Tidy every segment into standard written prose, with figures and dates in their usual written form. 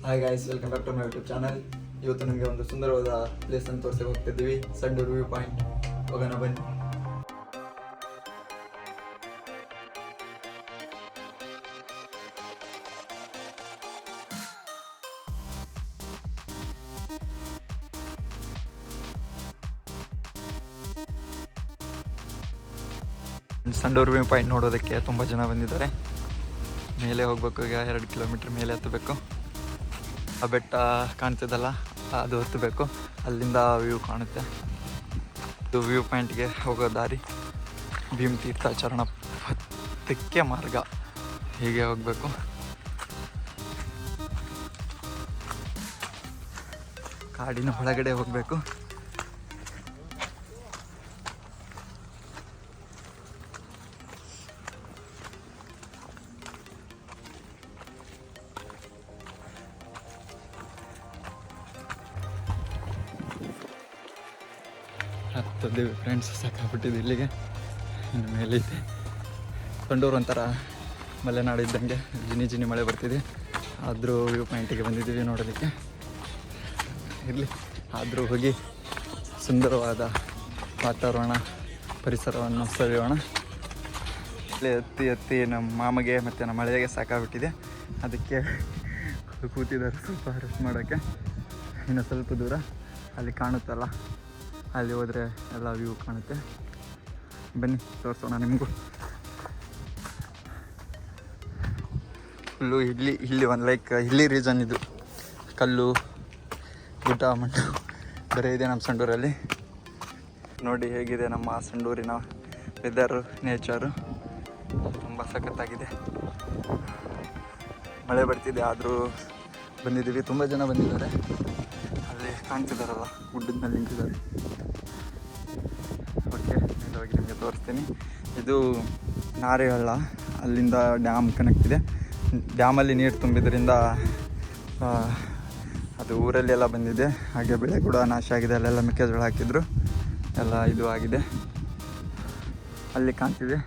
Hi guys, welcome back to my YouTube channel. ಇವತ್ತು ನಿಮಗೆ ಒಂದು ಸುಂದರವಾದ ಪ್ಲೇಸ್ ಅನ್ನು ತೋರಿಸಿ ಹೋಗ್ತಿದ್ದೀವಿ. Sandur view point. ಹೋಗೋಣ ಬನ್ನಿ. ಸಂಡೂರು ವ್ಯೂ ಪಾಯಿಂಟ್ ನೋಡೋದಕ್ಕೆ ತುಂಬ ಜನ ಬಂದಿದ್ದಾರೆ. ಮೇಲೆ ಹೋಗ್ಬೇಕು. ಈಗ 2 ಕಿಲೋಮೀಟ್ರ್ ಮೇಲೆ ಹತ್ತಬೇಕು. ಆ ಬೆಟ್ಟ ಕಾಣ್ತಿದ್ದಲ್ಲ, ಅದು ಹತ್ತಬೇಕು. ಅಲ್ಲಿಂದ ವ್ಯೂ ಕಾಣುತ್ತೆ. ಇದು ವ್ಯೂ ಪಾಯಿಂಟ್ಗೆ ಹೋಗೋ ದಾರಿ. ಭೀಮತೀರ್ಥ ಚರಣ ಪಥಕ್ಕೆ ಮಾರ್ಗ. ಹೀಗೆ ಹೋಗಬೇಕು. ಕಾಡಿನ ಒಳಗಡೆ ಹೋಗಬೇಕು. ಹತ್ತಿದ್ದೀವಿ ಫ್ರೆಂಡ್ಸ್, ಸಾಕಾಗ್ಬಿಟ್ಟಿದ್ದು ಇಲ್ಲಿಗೆ. ಇನ್ನು ಮೇಲೈತೆ. ಸಂಡೂರು ಒಂಥರ ಮಲೆನಾಡು ಇದ್ದಂಗೆ ಜಿನಿ ಮಳೆ ಬರ್ತಿದೆ. ಆದರೂ ವ್ಯೂ ಪಾಯಿಂಟಿಗೆ ಬಂದಿದ್ದೀವಿ ನೋಡೋದಕ್ಕೆ. ಇರಲಿ, ಆದರೂ ಹೋಗಿ ಸುಂದರವಾದ ವಾತಾವರಣ ಪರಿಸರವನ್ನು ಸವಿಯೋಣ. ಇಲ್ಲಿ ಹತ್ತಿ ನಮ್ಮ ಮಾಮಗೆ ಮತ್ತು ನಮ್ಮ ಮಳೆಗೆ ಸಾಕಾಗ್ಬಿಟ್ಟಿದೆ. ಅದಕ್ಕೆ ಕೂತಿದ್ದಾರೆ ಸ್ವಲ್ಪ ರೆಸ್ಟ್ ಮಾಡೋಕ್ಕೆ. ಇನ್ನು ಸ್ವಲ್ಪ ದೂರ ಅಲ್ಲಿ ಕಾಣುತ್ತಲ್ಲ, ಅಲ್ಲಿ ಹೋದರೆ ಎಲ್ಲ ವ್ಯೂ ಕಾಣುತ್ತೆ. ಬನ್ನಿ ತೋರಿಸೋಣ ನಿಮಗೂ. ಫುಲ್ಲು ಇಲ್ಲಿ ಒಂದು ಹಿಲ್ಲಿ ರೀಸನ್ ಇದು. ಕಲ್ಲು, ಗುಡ್ಡ, ಮಣ್ಣು ಬರೀ ಇದೆ ನಮ್ಮ ಸಂಡೂರಲ್ಲಿ. ನೋಡಿ ಹೇಗಿದೆ ನಮ್ಮ ಸಂಡೂರಿನ ವೆದರು, ನೇಚರು. ತುಂಬ ಸಖತ್ತಾಗಿದೆ. ಮಳೆ ಬರ್ತಿದೆ, ಆದರೂ ಬಂದಿದ್ದೀವಿ. ತುಂಬ ಜನ ಬಂದಿದ್ದಾರೆ. ಅಲ್ಲಿ ಕಾಣ್ತಿದ್ದಾರಲ್ಲ, ಗುಡ್ಡದ ಮೇಲೆ ನಿಂತಿದ್ದಾರೆ. ಓಕೆ, ಇದಾಗಿ ನಿಮಗೆ ತೋರಿಸ್ತೀನಿ. ಇದು ನಾರೆಹಳ್ಳ. ಅಲ್ಲಿಂದ ಡ್ಯಾಮ್ ಕನೆಕ್ಟ್ ಇದೆ. ಡ್ಯಾಮಲ್ಲಿ ನೀರು ತುಂಬಿದ್ರಿಂದ ಅದು ಊರಲ್ಲಿ ಎಲ್ಲ ಬಂದಿದೆ. ಹಾಗೆ ಬೆಳೆ ಕೂಡ ನಾಶ ಆಗಿದೆ. ಅಲ್ಲೆಲ್ಲ ಮೆಕ್ಕೆಜೋಳ ಹಾಕಿದ್ರು, ಎಲ್ಲ ಇದು ಆಗಿದೆ. ಅಲ್ಲಿ ಕಾಣ್ತಿದೆ,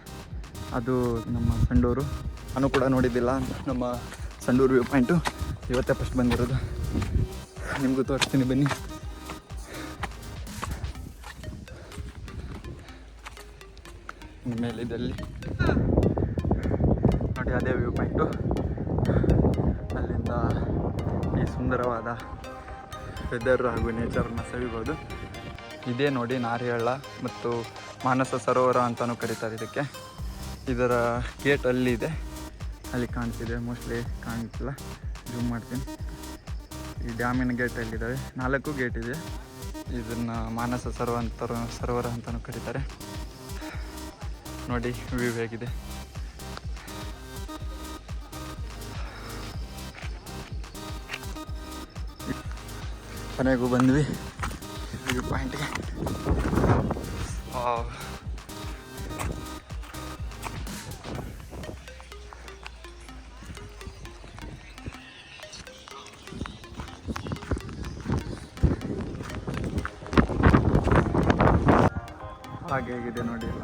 ಅದು ನಮ್ಮ ಸಂಡೂರು. ನಾನು ಕೂಡ ನೋಡಿದ್ದಿಲ್ಲ ನಮ್ಮ ಸಂಡೂರು ವ್ಯೂ ಪಾಯಿಂಟು. ಇವತ್ತೇ ಫಸ್ಟ್ ಬಂದಿರೋದು. ನಿಮಗೂ ತೋರಿಸ್ತೀನಿ ಬನ್ನಿ. ಮೇಲಿದಲ್ಲಿ ನೋಡಿ, ಅದೇ ವ್ಯೂ ಪಾಯಿಂಟು. ಅಲ್ಲಿಂದ ಈ ಸುಂದರವಾದ ವೆದರ್ ಹಾಗೂ ನೇಚರನ್ನು ಸವಿಬೋದು. ಇದೇ ನೋಡಿ ನಾರಿಹಳ್ಳ ಮತ್ತು ಮಾನಸ ಸರೋವರ ಅಂತಲೂ ಕರೀತಾರೆ ಇದಕ್ಕೆ. ಇದರ ಗೇಟ್ ಅಲ್ಲಿದೆ, ಅಲ್ಲಿ ಕಾಣ್ತಿದೆ. ಮೋಸ್ಟ್ಲಿ ಕಾಣ್ತಿಲ್ಲ, ಜೂಮ್ ಮಾಡ್ತೀನಿ. ಈ ಡ್ಯಾಮಿನ ಗೇಟ್ ಅಲ್ಲಿದ್ದಾವೆ. 4 ಗೇಟ್ ಇದೆ. ಇದನ್ನು ಮಾನಸ ಸರೋವರ ಅಂತಲೂ ಕರೀತಾರೆ. ನೋಡಿ ವ್ಯೂ ಹೇಗಿದೆ. ಕೊನೆಗೂ ಬಂದ್ವಿ ವ್ಯೂ ಪಾಯಿಂಟ್ಗೆ. ಹಾಗೆ ಹೇಗಿದೆ ನೋಡಿ ಎಲ್ಲ.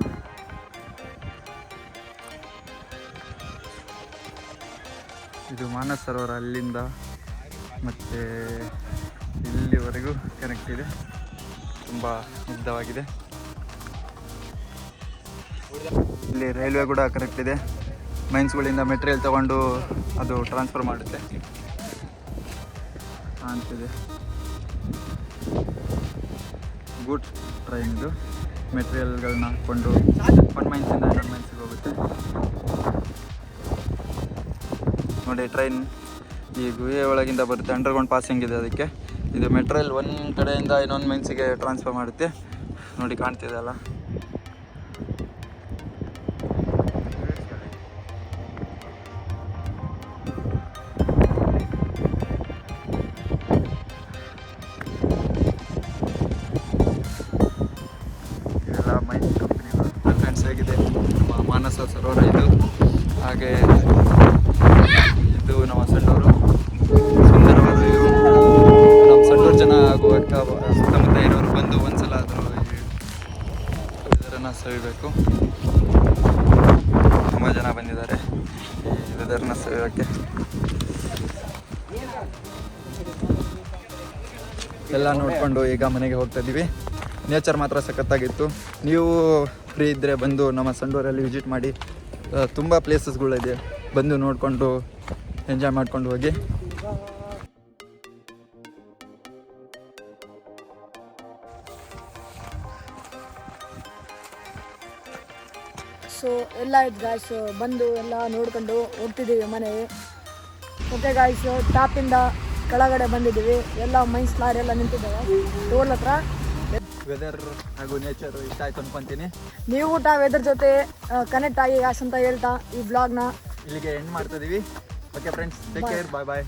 ಇದು ಮಾನಸ ಸರೋವರ ಅಲ್ಲಿಂದ ಮತ್ತು ಇಲ್ಲಿವರೆಗೂ ಕನೆಕ್ಟ್ ಇದೆ. ತುಂಬ ಮುಗ್ಧವಾಗಿದೆ. ಇಲ್ಲಿ ರೈಲ್ವೆ ಕೂಡ ಕನೆಕ್ಟ್ ಇದೆ. ಮೈನ್ಸ್ಗಳಿಂದ ಮೆಟೀರಿಯಲ್ ತಗೊಂಡು ಅದು ಟ್ರಾನ್ಸ್ಫರ್ ಮಾಡುತ್ತೆ. ಕಾಣ್ತಿದೆ, ಗೂಡ್ಸ್ ಟ್ರೈನ್ ಇದು. ಮೆಟೀರಿಯಲ್ಗಳನ್ನ ಹಾಕ್ಕೊಂಡು ಒಂದು ಮೈನ್ಸಿಂದ ಇನ್ನೊಂದು ಮೈನ್ಸಿಗೆ ಹೋಗುತ್ತೆ. ನೋಡಿ ಟ್ರೈನ್ ಈ ಗುಹೆ ಒಳಗಿಂದ ಬರುತ್ತೆ. ಅಂಡರ್ಗ್ರೌಂಡ್ ಪಾಸಿಂಗ್ ಇದೆ. ಅದಕ್ಕೆ ಇದು ಮೆಟೀರಿಯಲ್ ಒಂದು ಕಡೆಯಿಂದ ಇನ್ನೊಂದು ಮೈನ್ಸಿಗೆ ಟ್ರಾನ್ಸ್ಫರ್ ಮಾಡುತ್ತೆ. ನೋಡಿ ಕಾಣ್ತಿದೆ ಅಲ್ಲ. ಇದೆಲ್ಲ ಮೈನ್ಸ್ ಕಂಪ್ನಿಗಳು. ಫ್ರೆಂಡ್ಸ್, ಹೇಗಿದೆ ನಮ್ಮ ಮಾನಸ ಸರೋವರ ಇದು. ಹಾಗೆ ಇದು ನಮ್ಮ ಸಂಡೂರು. ಸುಂದರವಾದ ವ್ಯೂ. ನಮ್ಮ ಸಂಡೂರು ಜನ ಹಾಗೂ ಸುತ್ತಮುತ್ತ ಇರೋರು ಬಂದು ಒಂದ್ಸಲ ಆದರೂ ಇದನ್ನು ಸವಿಬೇಕು. ತುಂಬ ಜನ ಬಂದಿದ್ದಾರೆ ಈ ವೆದರ್ನ ಸವಿಯೋಕ್ಕೆ. ಎಲ್ಲ ನೋಡಿಕೊಂಡು ಈಗ ಮನೆಗೆ ಹೋಗ್ತಾ ಇದ್ದೀವಿ. ನೇಚರ್ ಮಾತ್ರ ಸಖತ್ತಾಗಿತ್ತು. ನೀವು ಫ್ರೀ ಇದ್ದರೆ ಬಂದು ನಮ್ಮ ಸಂಡೂರಲ್ಲಿ ವಿಸಿಟ್ ಮಾಡಿ. ತುಂಬ ಪ್ಲೇಸಸ್ಗಳಿದೆ, ಬಂದು ನೋಡಿಕೊಂಡು ಎಂಜಾಯ್ ಮಾಡ್ಕೊಂಡು ಹೋಗಿ. ಸೊ ಎಲ್ಲ ಆಯ್ತು ಗಾಯ್ಸ್, ಬಂದು ಎಲ್ಲ ನೋಡ್ಕೊಂಡು ಹೋಗ್ತಿದ್ದೀವಿ ಮನೆಗೆ. ಓಕೆ ಗಾಯ್ಸ್, ಟಾಪಿಂದ ಕೆಳಗಡೆ ಬಂದಿದ್ದೀವಿ. ಎಲ್ಲ ಮೈನ್ಸ್ ಲಾರಿ ಎಲ್ಲ ನಿಂತಿದ್ದಾವೆ ಟೋಲ್ ಹತ್ರ. ವೆದರ್ ಹಾಗೂ ನೇಚರ್ ಇಷ್ಟ ಆಯ್ತು ಅನ್ಕೊಂತೀನಿ. ನೀವು ಊಟ ವೆದರ್ ಜೊತೆ ಕನೆಕ್ಟ್ ಆಗಿ ಗಾಯ್ಸ್ ಅಂತ ಹೇಳ್ತಾ ಈ ಬ್ಲಾಗ್ನ ಇಲ್ಲಿಗೆ ಎಂಡ್ ಮಾಡ್ತಿದ್ದೀವಿ. ಓಕೆ ಫ್ರೆಂಡ್ಸ್, ಟೇಕ್ ಕೇರ್, ಬಾಯ್ ಬಾಯ್.